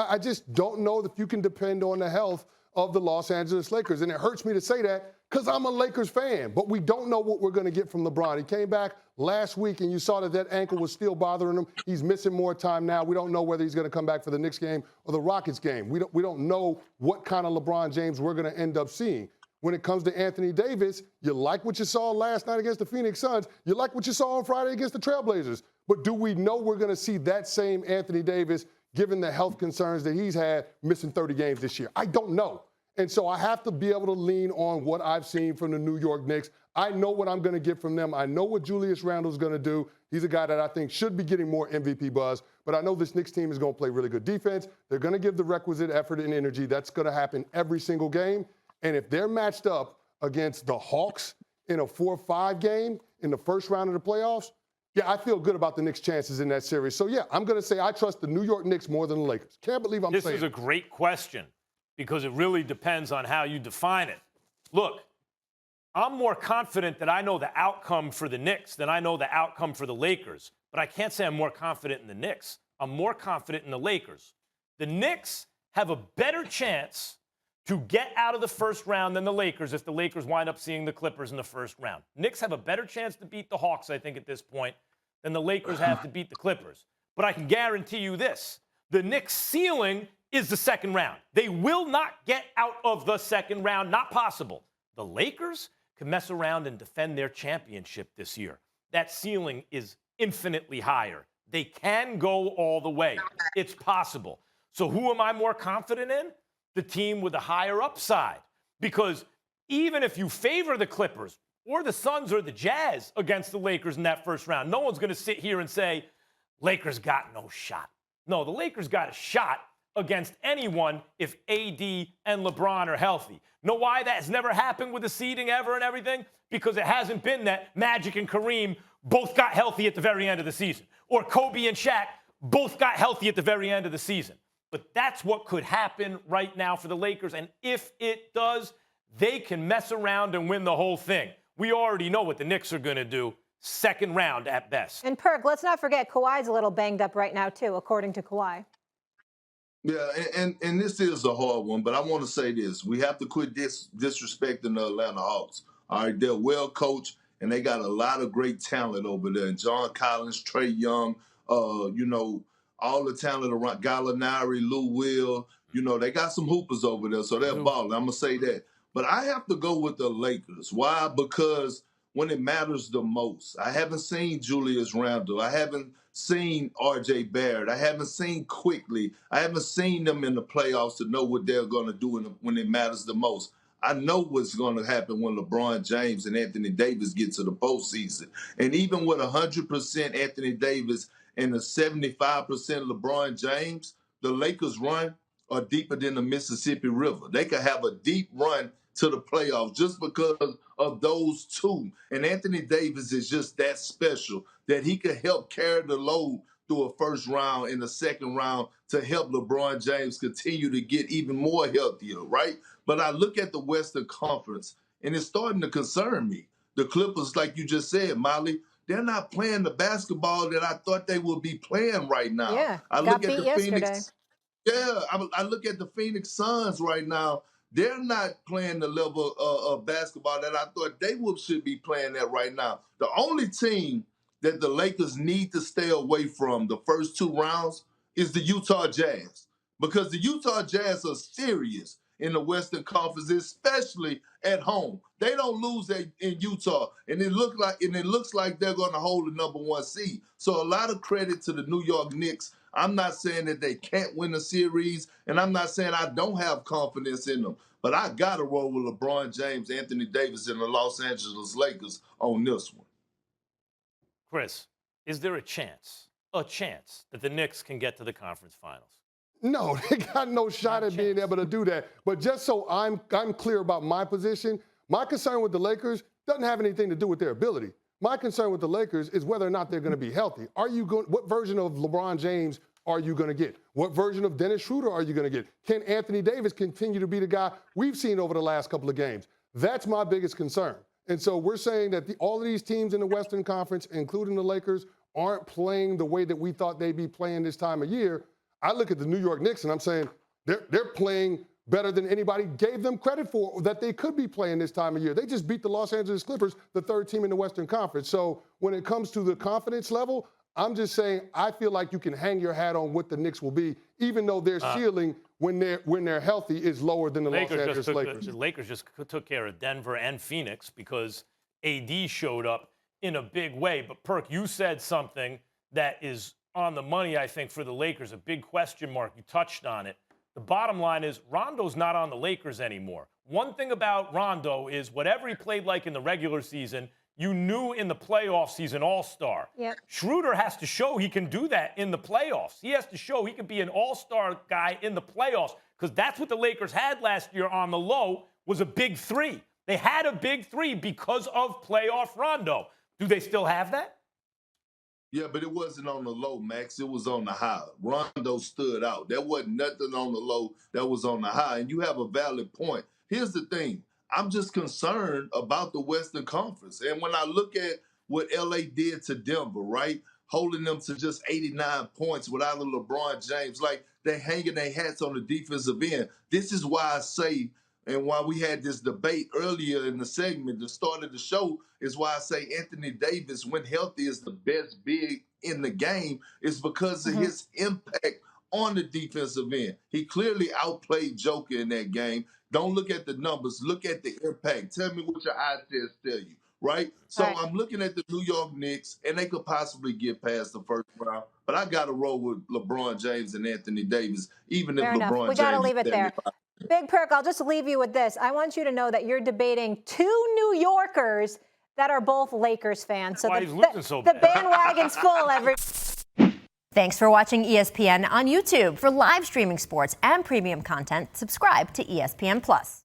I just don't know if you can depend on the health of the Los Angeles Lakers. And it hurts me to say that because I'm a Lakers fan. But we don't know what we're going to get from LeBron. He came back last week, and you saw that ankle was still bothering him. He's missing more time now. We don't know whether he's going to come back for the Knicks game or the Rockets game. We don't know what kind of LeBron James we're going to end up seeing. When it comes to Anthony Davis, you like what you saw last night against the Phoenix Suns. You like what you saw on Friday against the Trailblazers. But do we know we're going to see that same Anthony Davis given the health concerns that he's had missing 30 games this year? I don't know. And so I have to be able to lean on what I've seen from the New York Knicks. I know what I'm going to get from them. I know what Julius Randle's going to do. He's a guy that I think should be getting more MVP buzz. But I know this Knicks team is going to play really good defense. They're going to give the requisite effort and energy. That's going to happen every single game. And if they're matched up against the Hawks in a 4-5 game in the first round of the playoffs, yeah, I feel good about the Knicks' chances in that series. So, yeah, I'm going to say I trust the New York Knicks more than the Lakers. Can't believe I'm saying this is a great question because it really depends on how you define it. Look, I'm more confident that I know the outcome for the Knicks than I know the outcome for the Lakers. But I can't say I'm more confident in the Knicks. I'm more confident in the Lakers. The Knicks have a better chance to get out of the first round than the Lakers if the Lakers wind up seeing the Clippers in the first round. Knicks have a better chance to beat the Hawks, I think, at this point, than the Lakers have to beat the Clippers. But I can guarantee you this. The Knicks' ceiling is the second round. They will not get out of the second round. Not possible. The Lakers can mess around and defend their championship this year. That ceiling is infinitely higher. They can go all the way. It's possible. So who am I more confident in? The team with a higher upside. Because even if you favor the Clippers or the Suns or the Jazz against the Lakers in that first round, no one's going to sit here and say, Lakers got no shot. No, the Lakers got a shot against anyone if AD and LeBron are healthy. Know why that has never happened with the seeding ever and everything? Because it hasn't been that Magic and Kareem both got healthy at the very end of the season. Or Kobe and Shaq both got healthy at the very end of the season. But that's what could happen right now for the Lakers. And if it does, they can mess around and win the whole thing. We already know what the Knicks are going to do. Second round at best. And Perk, let's not forget, Kawhi's a little banged up right now, too, according to Kawhi. Yeah, and this is a hard one, but I want to say this. We have to quit disrespecting the Atlanta Hawks. All right, they're well coached, and they got a lot of great talent over there. And John Collins, Trae Young, all the talent around Gallinari, Lou Will, they got some hoopers over there, so they're balling. I'm going to say that. But I have to go with the Lakers. Why? Because when it matters the most, I haven't seen Julius Randle. I haven't seen R.J. Barrett. I haven't seen Quickly. I haven't seen them in the playoffs to know what they're going to do when it matters the most. I know what's going to happen when LeBron James and Anthony Davis get to the postseason. And even with 100% Anthony Davis and a 75% LeBron James, the Lakers' run are deeper than the Mississippi River. They could have a deep run to the playoffs just because of those two. And Anthony Davis is just that special that he could help carry the load through a first round and a second round to help LeBron James continue to get even more healthier, right? But I look at the Western Conference, and it's starting to concern me. The Clippers, like you just said, Molly, they're not playing the basketball that I thought they would be playing right now. Yeah, I got look at beat the yesterday. Phoenix. Yeah, I look at the Phoenix Suns right now. They're not playing the level of basketball that I thought they should be playing at right now. The only team that the Lakers need to stay away from the first two rounds is the Utah Jazz, because the Utah Jazz are serious in the Western Conference, especially at home. They don't lose in Utah, and it looks like they're going to hold the number one seed. So a lot of credit to the New York Knicks. I'm not saying that they can't win a series, and I'm not saying I don't have confidence in them, but I got to roll with LeBron James, Anthony Davis, and the Los Angeles Lakers on this one. Chris, is there a chance that the Knicks can get to the conference finals? No, they got no shot at being able to do that. But just so I'm clear about my position, my concern with the Lakers doesn't have anything to do with their ability. My concern with the Lakers is whether or not they're going to be healthy. What version of LeBron James are you going to get? What version of Dennis Schroeder are you going to get? Can Anthony Davis continue to be the guy we've seen over the last couple of games? That's my biggest concern. And so we're saying that all of these teams in the Western Conference, including the Lakers, aren't playing the way that we thought they'd be playing this time of year. I look at the New York Knicks and I'm saying they're playing better than anybody gave them credit for that they could be playing this time of year. They just beat the Los Angeles Clippers, the third team in the Western Conference. So when it comes to the confidence level, I'm just saying I feel like you can hang your hat on what the Knicks will be, even though their ceiling when they're healthy is lower than the Los Angeles Lakers. The Lakers just took care of Denver and Phoenix because AD showed up in a big way. But Perk, you said something that is on the money, I think, for the Lakers, a big question mark. You touched on it. The bottom line is Rondo's not on the Lakers anymore. One thing about Rondo is whatever he played like in the regular season, you knew in the playoffs he's an all-star. Yep. Schroeder has to show he can do that in the playoffs. He has to show he can be an all-star guy in the playoffs because that's what the Lakers had last year on the low was a big three. They had a big three because of playoff Rondo. Do they still have that? Yeah, but it wasn't on the low, Max. It was on the high. Rondo stood out. There wasn't nothing on the low that was on the high. And you have a valid point. Here's the thing. I'm just concerned about the Western Conference. And when I look at what LA did to Denver, right, holding them to just 89 points without a LeBron James, like they're hanging their hats on the defensive end. This is why I say, and why we had this debate earlier in the segment, the start of the show, is why I say Anthony Davis, when healthy, is the best big in the game, is because of his impact on the defensive end. He clearly outplayed Joker in that game. Don't look at the numbers. Look at the impact. Tell me what your eye tests tell you, right? So I'm looking at the New York Knicks, and they could possibly get past the first round. But I got to roll with LeBron James and Anthony Davis, even if Fair enough. LeBron James. We got to leave it there. 75. Big Perk, I'll just leave you with this. I want you to know that you're debating two New Yorkers that are both Lakers fans. So Why he's losing so the bad. bandwagon's full. Thanks for watching ESPN on YouTube. For live streaming sports and premium content, subscribe to ESPN+.